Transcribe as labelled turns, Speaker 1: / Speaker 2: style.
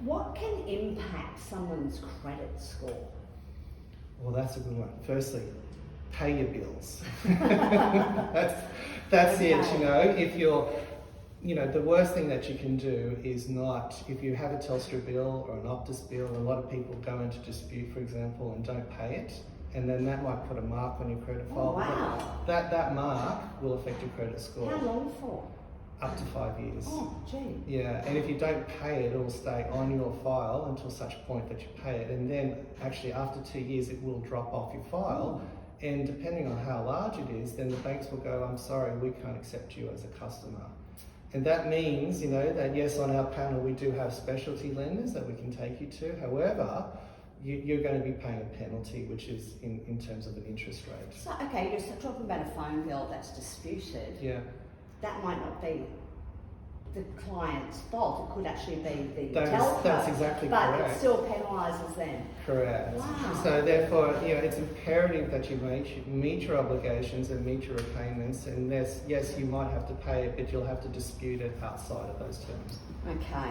Speaker 1: What can impact someone's credit score?
Speaker 2: Well, that's a good one. Firstly, pay your bills. that's
Speaker 1: Okay.
Speaker 2: it, you know. If you're, you know, the worst thing that you can do is not, if you have a Telstra bill or an Optus bill, a lot of people go into dispute, for example, and don't pay it, and then that might put a mark on your credit file.
Speaker 1: Oh, wow.
Speaker 2: That mark will affect your credit score.
Speaker 1: How long for?
Speaker 2: Up to 5 years.
Speaker 1: Oh, gee.
Speaker 2: Yeah, and if you don't pay it, it'll stay on your file until such point that you pay it, and then actually after 2 years it will drop off your file. And depending on how large it is, then the banks will go, I'm sorry, we can't accept you as a customer. And that means, you know, that yes, on our panel we do have specialty lenders that we can take you to. However, you're going to be paying a penalty, which is in terms of an interest rate.
Speaker 1: So, okay, you're talking about a phone bill that's disputed.
Speaker 2: Yeah.
Speaker 1: That might not be the client's fault. It could actually be the telco.
Speaker 2: That's exactly
Speaker 1: but
Speaker 2: correct.
Speaker 1: But it still penalises them.
Speaker 2: Correct.
Speaker 1: Wow.
Speaker 2: So therefore, you know, it's imperative that you meet your obligations and meet your repayments. And yes, you might have to pay it, but you'll have to dispute it outside of those terms.
Speaker 1: Okay.